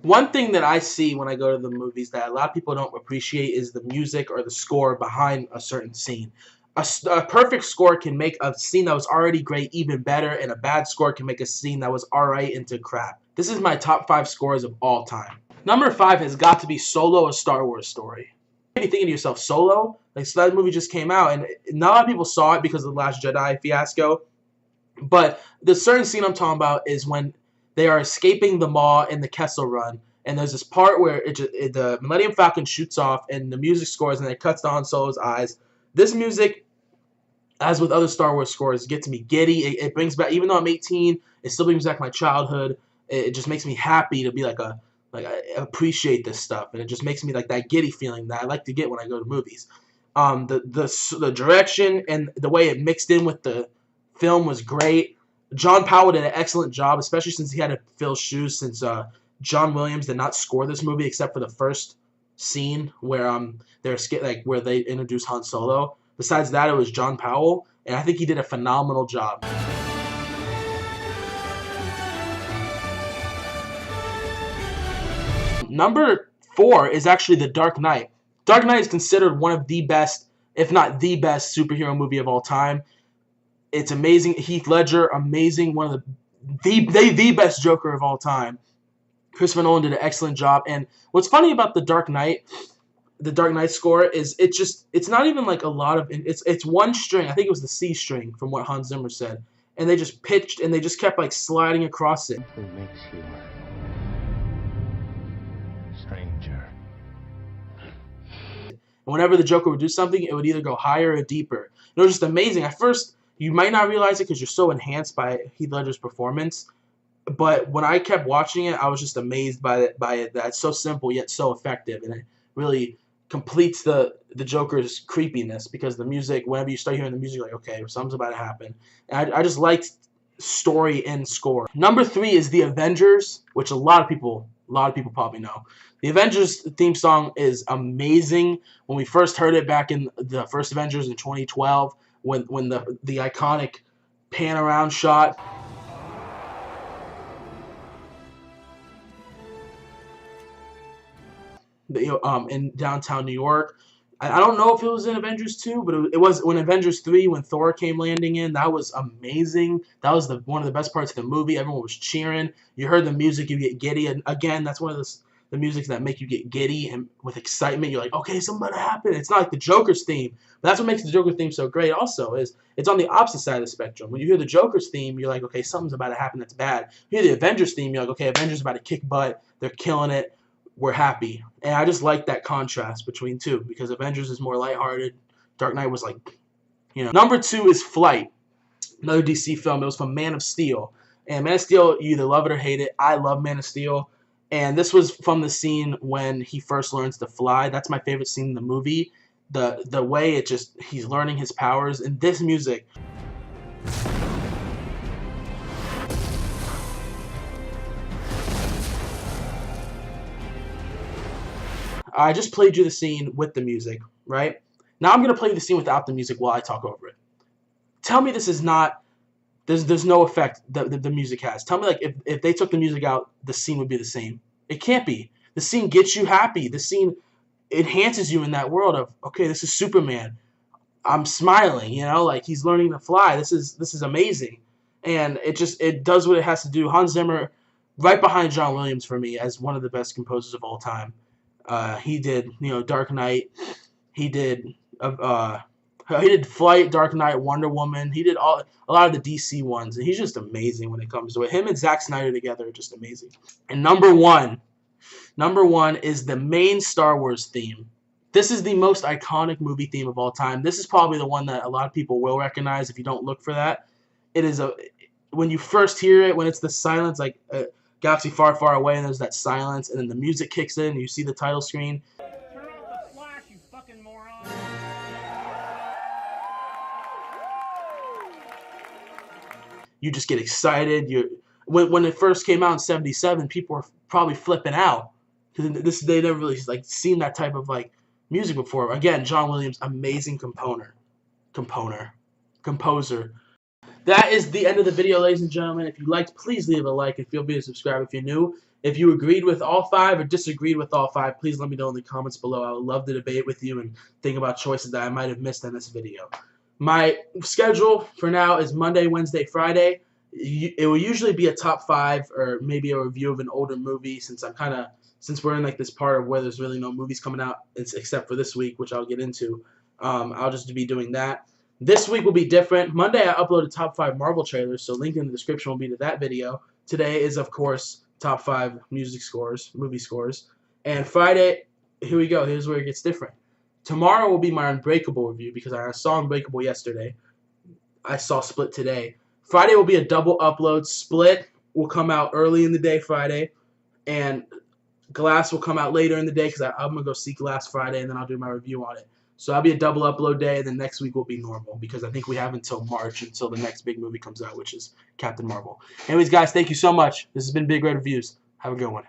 One thing that I see when I go to the movies that a lot of people don't appreciate is the music or the score behind a certain scene. A perfect score can make a scene that was already great even better, and a bad score can make a scene that was alright into crap. This is my top 5 scores of all time. Number 5 has got to be Solo: A Star Wars Story. You're thinking to yourself, Solo? Like, so that movie just came out, and not a lot of people saw it because of the Last Jedi fiasco. But the certain scene I'm talking about is when they are escaping the Maw in the Kessel Run, and there's this part where the Millennium Falcon shoots off, and the music scores, and it cuts to Han Solo's eyes. This music, as with other Star Wars scores, gets me giddy. It brings back, even though I'm 18, it still brings back my childhood. It just makes me happy to be like I appreciate this stuff, and it just makes me like that giddy feeling that I like to get when I go to movies. The direction and the way it mixed in with the film was great. John Powell did an excellent job, especially since he had to fill shoes since John Williams did not score this movie except for the first scene where where they introduced Han Solo. Besides that, it was John Powell, and I think he did a phenomenal job. Number 4 is actually The Dark Knight. Dark Knight is considered one of the best, if not the best, superhero movie of all time. It's amazing. Heath Ledger, amazing. One of the best Joker of all time. Christopher Nolan did an excellent job. And what's funny about the Dark Knight score is it's not even like a lot of it's one string. I think it was the C string from what Hans Zimmer said, and they just pitched and they just kept like sliding across it. It makes you stranger. And whenever the Joker would do something, it would either go higher or deeper. It was just amazing. At first, you might not realize it because you're so enhanced by Heath Ledger's performance. But when I kept watching it, I was just amazed by it. That it's so simple yet so effective, and it really completes the Joker's creepiness because the music. Whenever you start hearing the music, you're like, okay, something's about to happen. And I just liked story and score. Number 3 is the Avengers, which a lot of people probably know. The Avengers theme song is amazing. When we first heard it back in the first Avengers in 2012, when the iconic pan around shot. In downtown New York. I don't know if it was in Avengers 2, but it was when Avengers 3, when Thor came landing in. That was amazing. That was one of the best parts of the movie. Everyone was cheering. You heard the music, you get giddy. And again, that's one of the music that make you get giddy and with excitement. You're like, okay, something about to happen. It's not like the Joker's theme, but that's what makes the Joker theme so great. Also, is it's on the opposite side of the spectrum. When you hear the Joker's theme, you're like, okay, something's about to happen that's bad. You hear the Avengers theme, you're like, okay, Avengers about to kick butt. They're killing it. We're happy. And I just like that contrast between two because Avengers is more lighthearted. Dark Knight was like, Number 2 is Flight, another DC film. It was from Man of Steel. And Man of Steel, you either love it or hate it. I love Man of Steel. And this was from the scene when he first learns to fly. That's my favorite scene in the movie. The way he's learning his powers. And this music. I just played you the scene with the music, right? Now I'm going to play you the scene without the music while I talk over it. Tell me this is not, there's no effect that the music has. Tell me like if they took the music out, the scene would be the same. It can't be. The scene gets you happy. The scene enhances you in that world of, okay, this is Superman. I'm smiling, like he's learning to fly. This is amazing. And it does what it has to do. Hans Zimmer, right behind John Williams for me as one of the best composers of all time. He did, Dark Knight. He did Flight, Dark Knight, Wonder Woman. He did a lot of the DC ones, and he's just amazing when it comes to it. Him and Zack Snyder together are just amazing. And number one is the main Star Wars theme. This is the most iconic movie theme of all time. This is probably the one that a lot of people will recognize if you don't look for that. It is when you first hear it, when it's the silence, like. Galaxy far, far away, and there's that silence, and then the music kicks in, and you see the title screen. Turn off the flash, you fucking moron! You just get excited. When it first came out in '77, people were probably flipping out because they never really like seen that type of like music before. Again, John Williams, amazing composer. That is the end of the video, ladies and gentlemen. If you liked, please leave a like and feel free to subscribe if you're new. If you agreed with all 5 or disagreed with all 5, please let me know in the comments below. I would love to debate with you and think about choices that I might have missed in this video. My schedule for now is Monday, Wednesday, Friday. It will usually be a top 5 or maybe a review of an older movie since we're in like this part of where there's really no movies coming out except for this week, which I'll get into. I'll just be doing that. This week will be different. Monday I uploaded top 5 Marvel trailers, so link in the description will be to that video. Today is, of course, top 5 movie scores. And Friday, here we go. Here's where it gets different. Tomorrow will be my Unbreakable review because I saw Unbreakable yesterday. I saw Split today. Friday will be a double upload. Split will come out early in the day Friday, and Glass will come out later in the day because I'm going to go see Glass Friday, and then I'll do my review on it. So I'll be a double upload day, and then next week will be normal because I think we have until March until the next big movie comes out, which is Captain Marvel. Anyways, guys, thank you so much. This has been Big Red Reviews. Have a good one.